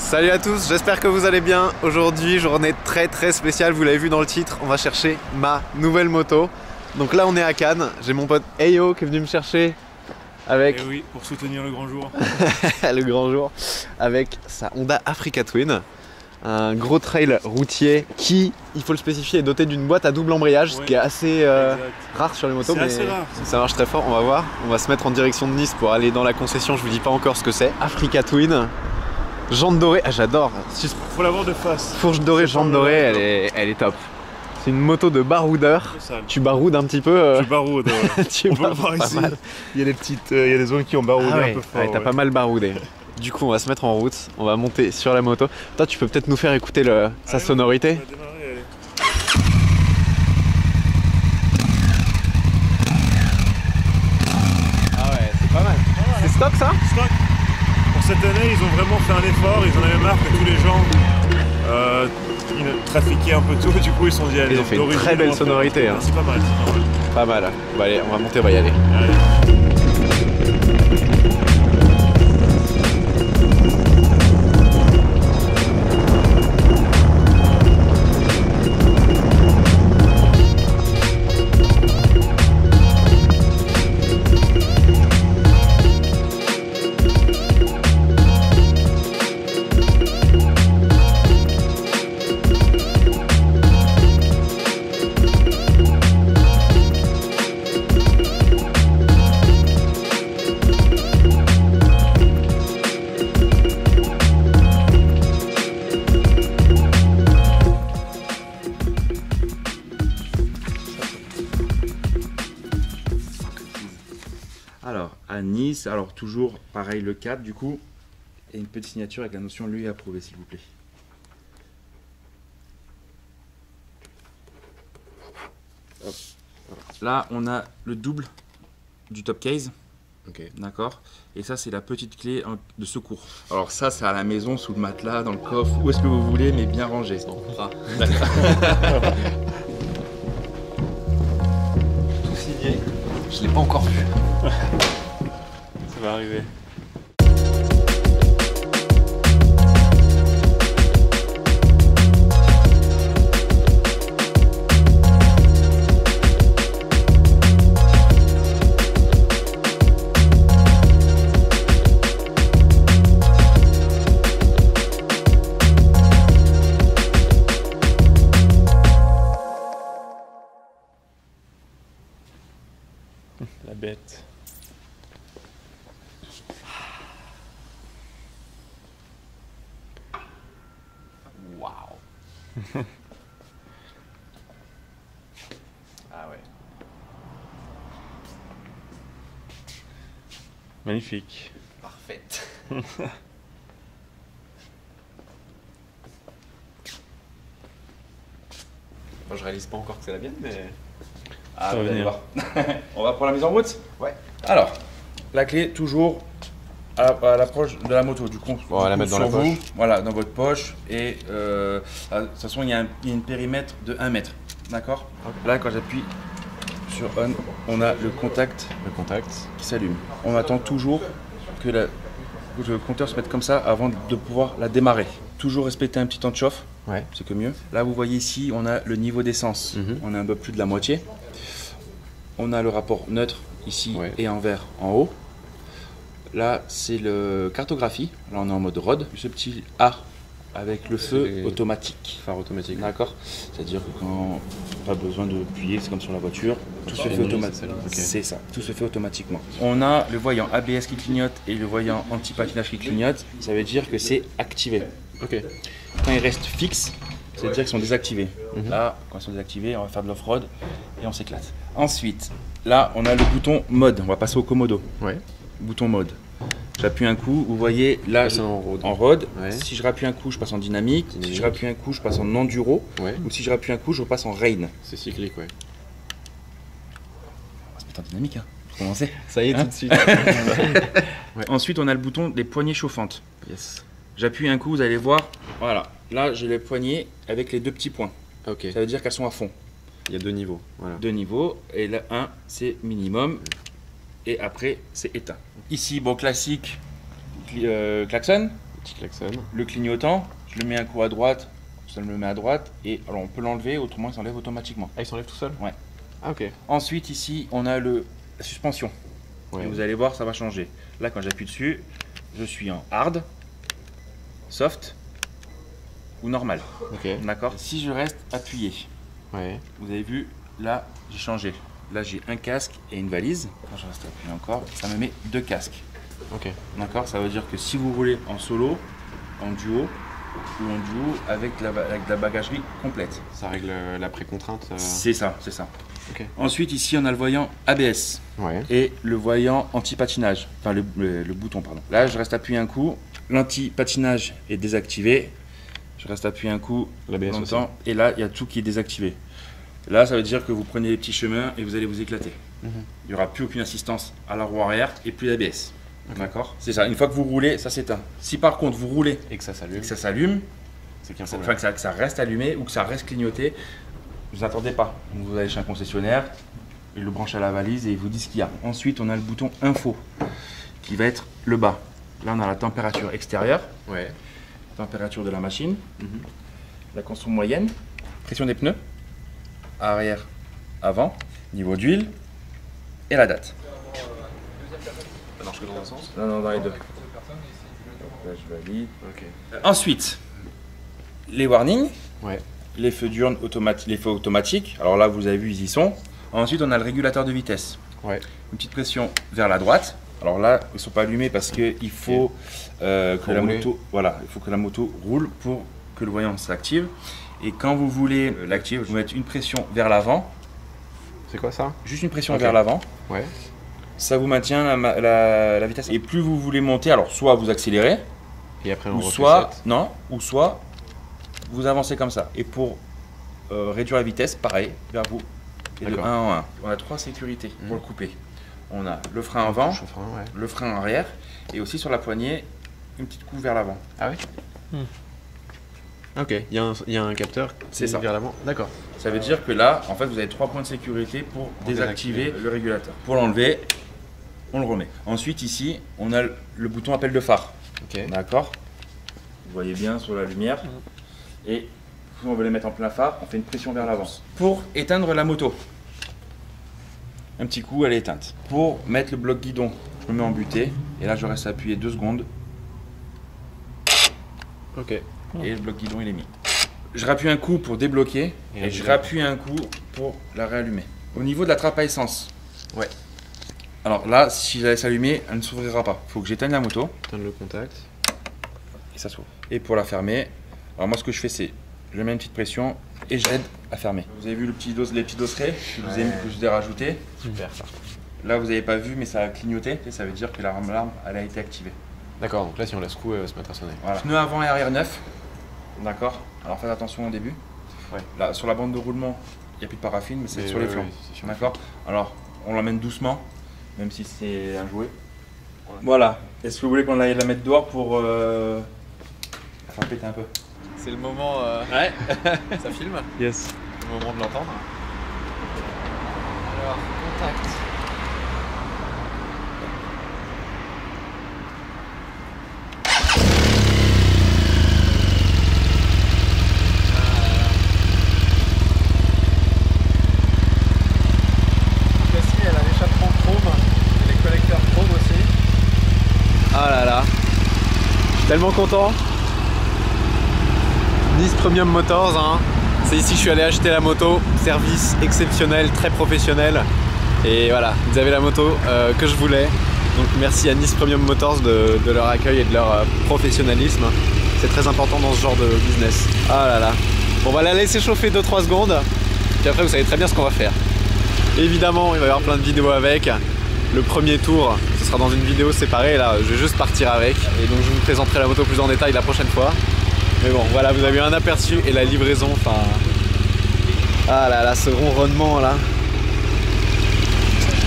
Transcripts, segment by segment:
Salut à tous, j'espère que vous allez bien. Aujourd'hui, journée très spéciale, vous l'avez vu dans le titre, on va chercher ma nouvelle moto. Donc là on est à Cannes, j'ai mon pote Eyo qui est venu me chercher avec... Et oui, pour soutenir le grand jour. le grand jour, avec sa Honda Africa Twin. Un gros trail routier qui, il faut le spécifier, est doté d'une boîte à double embrayage, ce qui est assez rare sur les motos, mais assez rare. ça marche très fort, on va voir. On va se mettre en direction de Nice pour aller dans la concession, je vous dis pas encore ce que c'est. Africa Twin, jantes dorées, ah, j'adore. Faut l'avoir de face. Fourche dorée, jantes dorées, elle est top. C'est une moto de baroudeur. Tu baroudes un petit peu. Je baroude. Tu on peut le voir ici. mal. Il y a des petites, il y a des zones qui ont baroudé un peu fort. Ouais, t'as pas mal baroudé. Du coup, on va se mettre en route, on va monter sur la moto. Toi, tu peux peut-être nous faire écouter sa sonorité. On va démarrer, allez. Ah ouais, c'est pas mal. C'est stock ça? Stock. Pour cette année, ils ont vraiment fait un effort. Ils en avaient marre que tous les gens trafiquaient un peu tout. Du coup, ils se sont dit, allez, ils ont fait une très belle sonorité. Hein. C'est pas mal. Pas mal. Bon, allez, on va monter, on va y aller. Allez. Alors, à Nice, alors toujours pareil le cap du coup, et une petite signature avec la notion lui approuvé s'il vous plaît. Hop. Là, on a le double du top case. Ok. D'accord. Et ça, c'est la petite clé de secours. Alors ça, c'est à la maison, sous le matelas, dans le coffre, où est-ce que vous voulez, mais bien rangé. Tout signé. Je l'ai pas encore vu. Ça va arriver. La bête. Waouh. Ah ouais. Magnifique. Parfaite. Moi, je réalise pas encore que c'est la mienne, mais... Ah, Ça va vous allez venir. voir. On va pour la mise en route. Ouais. Alors, la clé toujours à l'approche de la moto. Du coup, On va la mettre dans la sur vous, poche. voilà, dans votre poche. Et de toute façon, il y a une périmètre de 1 mètre. D'accord. Là, quand j'appuie sur on, on a le contact Le contact. qui s'allume. On attend toujours que le compteur se mette comme ça avant de pouvoir la démarrer. Toujours respecter un petit temps de chauffe. Ouais. C'est que mieux. Là, vous voyez ici, on a le niveau d'essence. On a un peu plus de la moitié. On a le rapport neutre ici et en vert en haut. Là, c'est le cartographie. Là, on est en mode ROD. Ce petit A avec le feu automatique. Phare automatique. D'accord. C'est-à-dire que quand pas besoin de plier, c'est comme sur la voiture. Tout se fait automatiquement. C'est ça. Tout se fait automatiquement. On a le voyant ABS qui clignote et le voyant anti-patinage qui clignote. Ça veut dire que c'est activé. Ok. Quand ils restent fixes, c'est-à-dire qu'ils sont désactivés. Là, quand ils sont désactivés, on va faire de l'off-road et on s'éclate. Ensuite, là, on a le bouton mode. On va passer au Komodo. Ouais. Bouton mode. J'appuie un coup, vous voyez là C'est en road. en road. Ouais. Si je rappuie un coup, je passe en dynamique. Si je rappuie un coup, je passe en enduro. Ouais. Ou si je rappuie un coup, je passe en rain. C'est cyclique, ouais. On va se mettre en dynamique, hein, pour commencer. Ça y est, Hein tout de suite. Ensuite, on a le bouton des poignées chauffantes. Yes. J'appuie un coup, vous allez voir. Voilà. Là, j'ai les poignées avec les deux petits points. Ok. Ça veut dire qu'elles sont à fond. Il y a deux niveaux. Voilà. Deux niveaux. Et là, un, c'est minimum. Et après, c'est éteint. Ici, bon, classique, klaxon. Petit klaxon. Le clignotant, je le mets un coup à droite, ça me le met à droite. Et alors on peut l'enlever, autrement il s'enlève automatiquement. Ah, il s'enlève tout seul? Ouais. Ah, ok. Ensuite ici on a la suspension. Ouais. Et vous allez voir, ça va changer. Là quand j'appuie dessus, je suis en hard, soft ou normal. Ok. D'accord. Si je reste appuyé, Ouais. vous avez vu, là j'ai changé. Là j'ai un casque et une valise. Quand je reste appuyé encore, ça me met 2 casques. Ok. D'accord. Ça veut dire que si vous roulez en solo, en duo ou en duo avec la bagagerie complète. Ça règle la précontrainte. C'est ça, c'est ça. Ok. Ensuite ici on a le voyant ABS. Ouais. Et le voyant anti-patinage, enfin le bouton pardon. Là je reste appuyé un coup, l'anti-patinage est désactivé, je reste appuyé un coup L'ABS longtemps et là il y a tout qui est désactivé. Là ça veut dire que vous prenez les petits chemins et vous allez vous éclater. Il n'y aura plus aucune assistance à la roue arrière et plus d'ABS. D'accord. C'est ça, une fois que vous roulez, ça s'éteint. Si par contre vous roulez Et que ça et s'allume. que ça s'allume, C'est qu'il y a un enfin problème. que ça reste allumé ou que ça reste clignoté, vous attendez pas. Donc, vous allez chez un concessionnaire, il le branche à la valise et il vous dit ce qu'il y a. Ensuite, on a le bouton info qui va être le bas. Là, on a la température extérieure, Ouais. température de la machine, la consommation moyenne, pression des pneus, arrière, avant, niveau d'huile et la date. Ça marche que dans un sens? Non, dans les deux. Là, je valide. Ok. Ensuite, les warnings. Ouais. Les feux diurnes automatiques, les feux automatiques. Alors là, vous avez vu, ils y sont. Ensuite, on a le régulateur de vitesse. Ouais. Une petite pression vers la droite. Alors là, ils ne sont pas allumés parce qu'il faut que la rouler. moto, voilà, il faut que la moto roule pour que le voyant s'active. Et quand vous voulez l'activer, vous mettez une pression vers l'avant, C'est quoi ça? juste une pression Ok. vers l'avant. Ouais. Ça vous maintient la vitesse. Et plus vous voulez monter, alors soit vous accélérez, Et après on ou refait soit 7. non, ou soit vous avancez comme ça. Et pour réduire la vitesse, pareil, vers vous. Et de 1 D'accord. en 1. On a 3 sécurités pour le couper. On a le frein avant, Touche au frein, ouais. le frein arrière, et aussi sur la poignée, une petite coupe vers l'avant. Ah oui. Ok, il y a un capteur qui C'est ça. vers l'avant. D'accord. Ça veut dire que là, en fait, vous avez 3 points de sécurité pour désactiver le régulateur. Pour l'enlever, on le remet. Ensuite, ici, on a le bouton appel de phare. Ok. D'accord. Vous voyez bien sur la lumière. Et si on veut les mettre en plein phare, on fait une pression vers l'avant. Pour éteindre la moto, un petit coup, elle est éteinte. Pour mettre le bloc guidon, je me mets en butée. Et là, je reste appuyé 2 secondes. Ok. Et le bloc guidon, il est mis. Je rappuie un coup pour débloquer. Et je rappuie un coup pour la réallumer. Au niveau de la trappe à essence. Ouais. Alors là, si je la laisse allumer, elle ne s'ouvrira pas. Il faut que j'éteigne la moto. Éteindre le contact. Et ça s'ouvre. Et pour la fermer, alors moi ce que je fais c'est, je mets une petite pression et j'aide à fermer. Vous avez vu les petits dossierets que je vous ai rajoutés. Super ça. Là vous n'avez pas vu mais ça a clignoté et ça veut dire que l'alarme elle a été activée. D'accord, donc là si on laisse couper, elle va se mettre à sonner. Voilà. Pneus avant et arrière neuf. D'accord. Alors faites attention au début. Ouais. Là sur la bande de roulement, il n'y a plus de paraffine mais c'est Mais sur les ouais, flancs. ouais, c'est sur les D'accord. Alors on l'emmène doucement, même si c'est un jouet. Voilà. Est-ce que vous voulez qu'on aille la mettre dehors pour faire péter un peu? C'est le moment. Ouais. Ça filme? Yes. Le moment de l'entendre. Alors, contact. Ici, elle a l'échappement chrome et les collecteurs chrome aussi. Ah là là. Je suis tellement content. Nice Premium Motors, hein. C'est ici que je suis allé acheter la moto, service exceptionnel, très professionnel. Et voilà, ils avaient la moto que je voulais. Donc merci à Nice Premium Motors de leur accueil et de leur professionnalisme. C'est très important dans ce genre de business. Ah là là. Bon, on va la laisser chauffer 2-3 secondes. Puis après vous savez très bien ce qu'on va faire. Évidemment, il va y avoir plein de vidéos avec. Le premier tour, ce sera dans une vidéo séparée. Là, je vais juste partir avec. Et donc je vous présenterai la moto plus en détail la prochaine fois. Mais bon, voilà, vous avez eu un aperçu et la livraison, enfin... Ah là là, ce ronronnement là.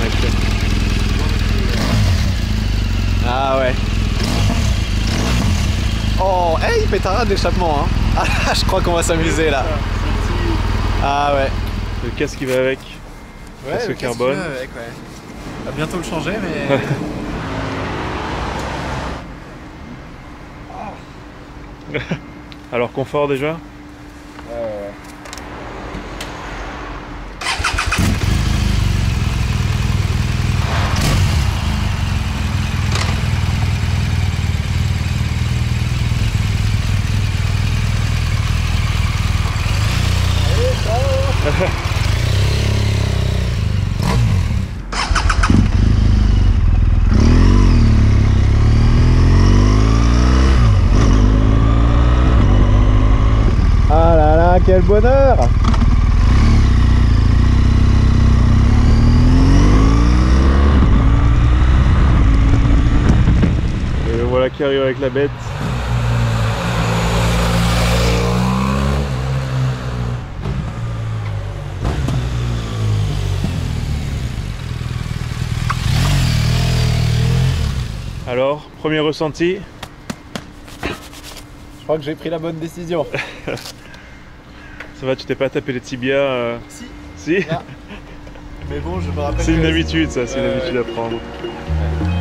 Okay. Ah ouais. Oh, hey, pétard d'échappement, hein. Ah là, je crois qu'on va s'amuser là. Ah ouais. Le casque qui va avec. Ouais, Casque le casque carbone. qui va avec, ouais. On va bientôt le changer, mais... Alors confort déjà? Ah là là, quel bonheur! Et voilà qui arrive avec la bête. Alors, premier ressenti? Je crois que j'ai pris la bonne décision. Ça va, tu t'es pas tapé les tibias Si. Si Ah. Mais bon, je me rappelle. C'est une que- habitude ça, c'est une habitude à prendre. Ouais.